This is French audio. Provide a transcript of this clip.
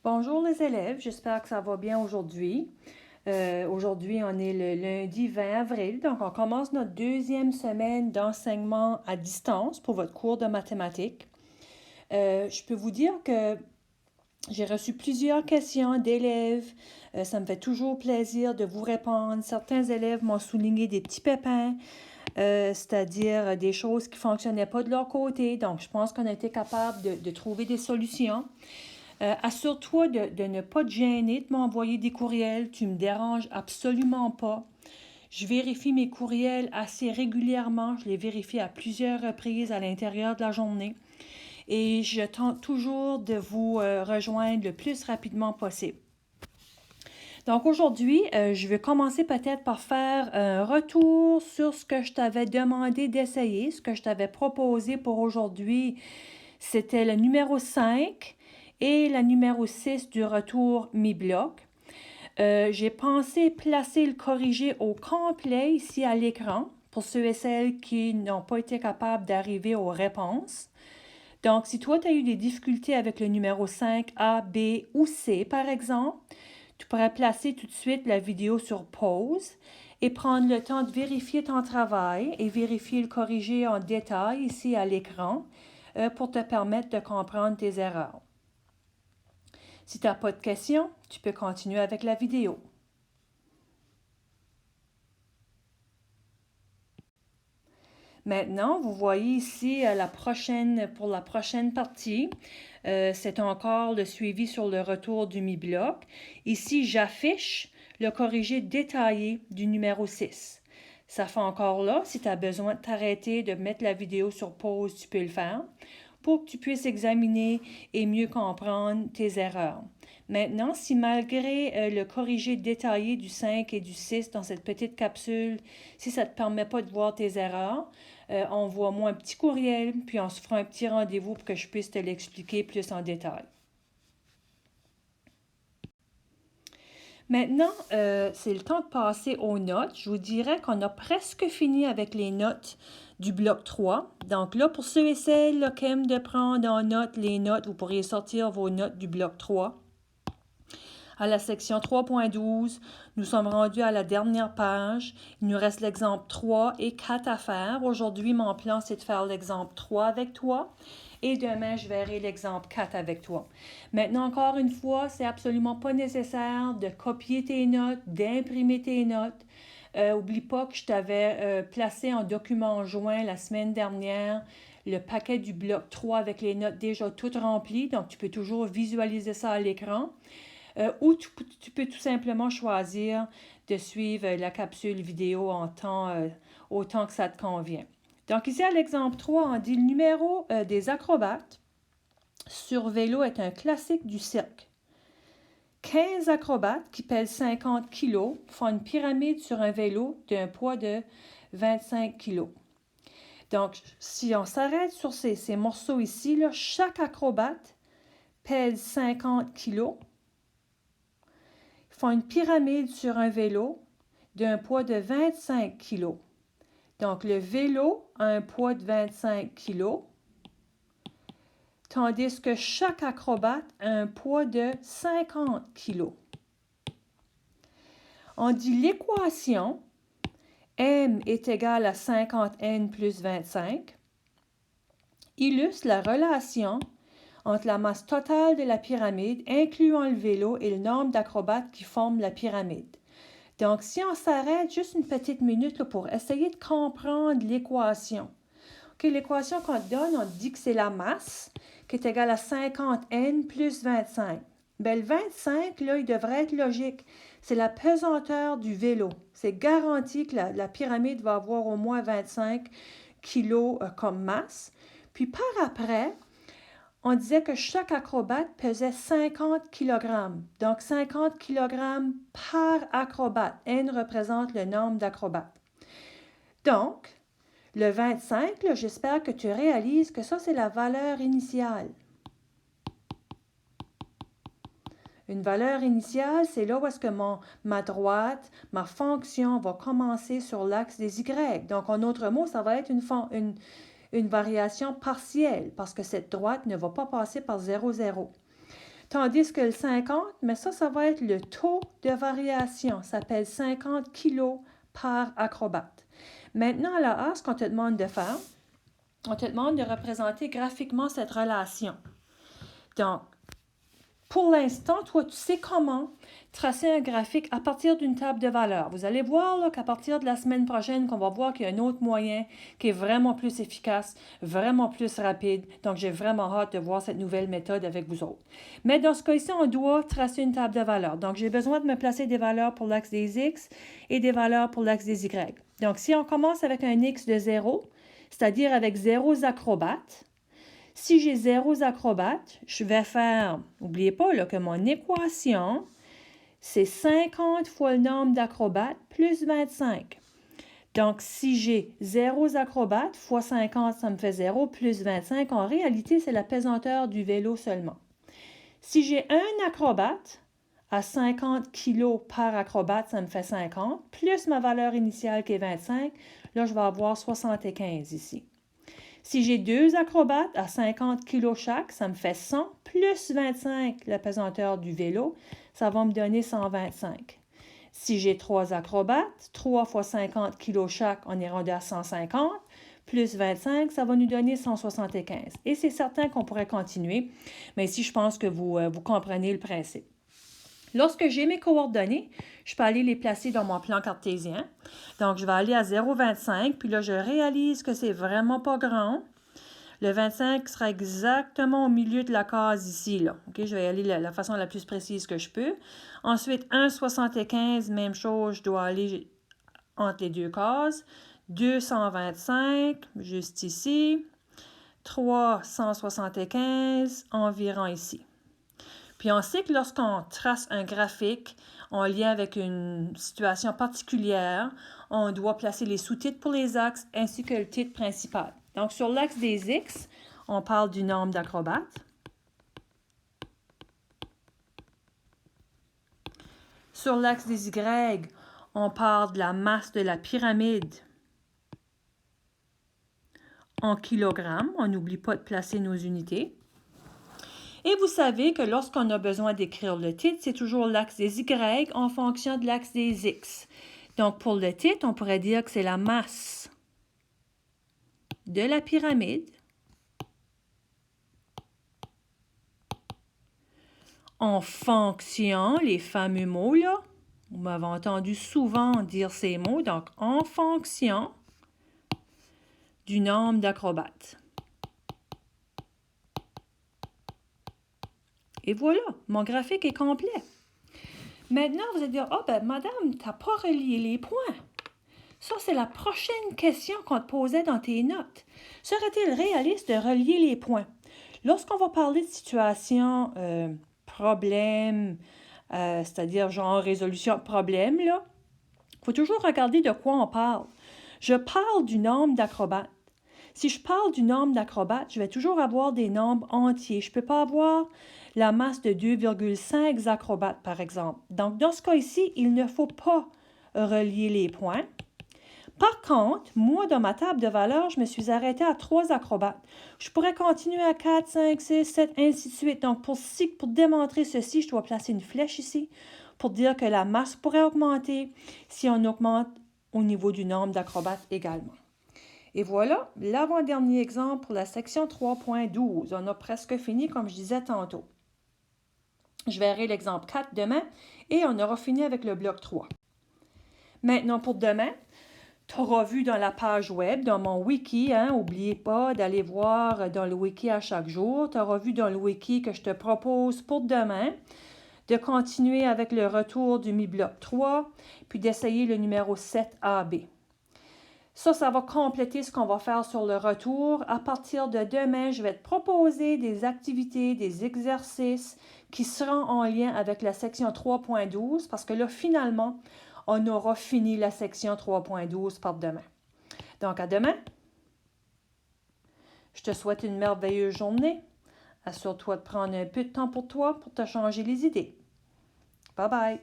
Bonjour les élèves, j'espère que ça va bien aujourd'hui. Aujourd'hui, on est le lundi 20 avril, donc on commence notre deuxième semaine d'enseignement à distance pour votre cours de mathématiques. Je peux vous dire que j'ai reçu plusieurs questions d'élèves. Ça me fait toujours plaisir de vous répondre. Certains élèves m'ont souligné des petits pépins, c'est-à-dire des choses qui ne fonctionnaient pas de leur côté. Donc, je pense qu'on a été capable de trouver des solutions. Assure-toi de ne pas te gêner de m'envoyer des courriels. Tu me déranges absolument pas. Je vérifie mes courriels assez régulièrement. Je les vérifie à plusieurs reprises à l'intérieur de la journée. Et je tente toujours de vous rejoindre le plus rapidement possible. Donc aujourd'hui, je vais commencer peut-être par faire un retour sur ce que je t'avais demandé d'essayer, ce que je t'avais proposé pour aujourd'hui. C'était le numéro 5 et la numéro 6 du retour mi-bloc. J'ai pensé placer le corrigé au complet ici à l'écran pour ceux et celles qui n'ont pas été capables d'arriver aux réponses. Donc, si toi, tu as eu des difficultés avec le numéro 5, A, B ou C, par exemple, tu pourrais placer tout de suite la vidéo sur pause et prendre le temps de vérifier ton travail et vérifier le corrigé en détail ici à l'écran pour te permettre de comprendre tes erreurs. Si tu n'as pas de questions, tu peux continuer avec la vidéo. Maintenant, vous voyez ici pour la prochaine partie, c'est encore le suivi sur le retour du mi-bloc. Ici, j'affiche le corrigé détaillé du numéro 6. Ça fait encore là, si tu as besoin de t'arrêter, de mettre la vidéo sur pause, tu peux le faire pour que tu puisses examiner et mieux comprendre tes erreurs. Maintenant, si malgré le corrigé détaillé du 5 et du 6 dans cette petite capsule, si ça ne te permet pas de voir tes erreurs, envoie-moi un petit courriel, puis on se fera un petit rendez-vous pour que je puisse te l'expliquer plus en détail. Maintenant, c'est le temps de passer aux notes. Je vous dirais qu'on a presque fini avec les notes du bloc 3. Donc là, pour ceux et celles là, qui aiment de prendre en note les notes, vous pourriez sortir vos notes du bloc 3. À la section 3.12, nous sommes rendus à la dernière page. Il nous reste l'exemple 3 et 4 à faire. Aujourd'hui, mon plan, c'est de faire l'exemple 3 avec toi. Et demain, je verrai l'exemple 4 avec toi. Maintenant, encore une fois, c'est absolument pas nécessaire de copier tes notes, d'imprimer tes notes. Oublie pas que je t'avais placé en document joint la semaine dernière le paquet du bloc 3 avec les notes déjà toutes remplies. Donc, tu peux toujours visualiser ça à l'écran. Ou tu peux tout simplement choisir de suivre la capsule vidéo autant que ça te convient. Donc ici à l'exemple 3, on dit le numéro des acrobates sur vélo est un classique du cirque. 15 acrobates qui pèsent 50 kg font une pyramide sur un vélo d'un poids de 25 kg. Donc, si on s'arrête sur ces morceaux ici, là, chaque acrobate pèse 50 kg, font une pyramide sur un vélo d'un poids de 25 kg. Donc, le vélo a un poids de 25 kg, tandis que chaque acrobate a un poids de 50 kg. On dit l'équation m est égale à 50n plus 25 illustre la relation entre la masse totale de la pyramide, incluant le vélo, et le nombre d'acrobates qui forment la pyramide. Donc, si on s'arrête juste une petite minute là, pour essayer de comprendre l'équation. Okay, l'équation qu'on te donne, on te dit que c'est la masse qui est égale à 50n plus 25. Bien, le 25, là, il devrait être logique. C'est la pesanteur du vélo. C'est garanti que la pyramide va avoir au moins 25 kg comme masse. Puis par après, on disait que chaque acrobate pesait 50 kg. Donc 50 kg par acrobate. N représente le nombre d'acrobates. Donc, le 25, là, j'espère que tu réalises que ça, c'est la valeur initiale. Une valeur initiale, c'est là où est-ce que ma droite, ma fonction va commencer sur l'axe des Y. Donc, en d'autres mots, ça va être une variation partielle parce que cette droite ne va pas passer par 0, 0. Tandis que le 50, mais ça va être le taux de variation. Ça s'appelle 50 kg par acrobate. Maintenant, à la A, ce qu'on te demande de faire, on te demande de représenter graphiquement cette relation. Donc, pour l'instant, toi, tu sais comment tracer un graphique à partir d'une table de valeurs. Vous allez voir là, qu'à partir de la semaine prochaine, qu'on va voir qu'il y a un autre moyen qui est vraiment plus efficace, vraiment plus rapide. Donc, j'ai vraiment hâte de voir cette nouvelle méthode avec vous autres. Mais dans ce cas-ci, on doit tracer une table de valeurs. Donc, j'ai besoin de me placer des valeurs pour l'axe des X et des valeurs pour l'axe des Y. Donc, si on commence avec un X de 0, c'est-à-dire avec 0 acrobates, si j'ai 0 acrobates, je vais faire, n'oubliez pas là, que mon équation, c'est 50 fois le nombre d'acrobates plus 25. Donc, si j'ai 0 acrobates fois 50, ça me fait 0 plus 25. En réalité, c'est la pesanteur du vélo seulement. Si j'ai un acrobate à 50 kg par acrobate, ça me fait 50, plus ma valeur initiale qui est 25, là, je vais avoir 75 ici. Si j'ai 2 acrobates à 50 kg chaque, ça me fait 100 plus 25 la pesanteur du vélo, ça va me donner 125. Si j'ai 3 acrobates, 3 fois 50 kg chaque, on est rendu à 150, plus 25, ça va nous donner 175. Et c'est certain qu'on pourrait continuer, mais ici, je pense que vous comprenez le principe. Lorsque j'ai mes coordonnées, je peux aller les placer dans mon plan cartésien. Donc, je vais aller à 0,25, puis là, je réalise que c'est vraiment pas grand. Le 25 sera exactement au milieu de la case ici, là. OK, je vais y aller de la façon la plus précise que je peux. Ensuite, 1,75, même chose, je dois aller entre les deux cases. 225, juste ici. 375, environ ici. Puis on sait que lorsqu'on trace un graphique en lien avec une situation particulière, on doit placer les sous-titres pour les axes ainsi que le titre principal. Donc, sur l'axe des X, on parle du nombre d'acrobates. Sur l'axe des Y, on parle de la masse de la pyramide en kilogrammes. On n'oublie pas de placer nos unités. Et vous savez que lorsqu'on a besoin d'écrire le titre, c'est toujours l'axe des Y en fonction de l'axe des X. Donc, pour le titre, on pourrait dire que c'est la masse de la pyramide en fonction, les fameux mots là, vous m'avez entendu souvent dire ces mots, donc en fonction du nombre d'acrobates. Et voilà, mon graphique est complet. Maintenant, vous allez dire, « Ah, ben, madame, tu n'as pas relié les points. » Ça, c'est la prochaine question qu'on te posait dans tes notes. Serait-il réaliste de relier les points? Lorsqu'on va parler de situation, problème, c'est-à-dire genre résolution de problème, là, il faut toujours regarder de quoi on parle. Je parle du nombre d'acrobates. Si je parle du nombre d'acrobates, je vais toujours avoir des nombres entiers. Je ne peux pas avoir la masse de 2,5 acrobates, par exemple. Donc, dans ce cas ici, il ne faut pas relier les points. Par contre, moi, dans ma table de valeurs, je me suis arrêtée à 3 acrobates. Je pourrais continuer à 4, 5, 6, 7, ainsi de suite. Donc, pour démontrer ceci, je dois placer une flèche ici pour dire que la masse pourrait augmenter si on augmente au niveau du nombre d'acrobates également. Et voilà, l'avant-dernier exemple pour la section 3.12. On a presque fini, comme je disais tantôt. Je verrai l'exemple 4 demain et on aura fini avec le bloc 3. Maintenant, pour demain, tu auras vu dans la page web, dans mon wiki, n'oubliez pas d'aller voir dans le wiki à chaque jour. Tu auras vu dans le wiki que je te propose pour demain de continuer avec le retour du mi-bloc 3, puis d'essayer le numéro 7AB. Ça va compléter ce qu'on va faire sur le retour. À partir de demain, je vais te proposer des activités, des exercices qui seront en lien avec la section 3.12 parce que là, finalement, on aura fini la section 3.12 par demain. Donc, à demain. Je te souhaite une merveilleuse journée. Assure-toi de prendre un peu de temps pour toi pour te changer les idées. Bye bye!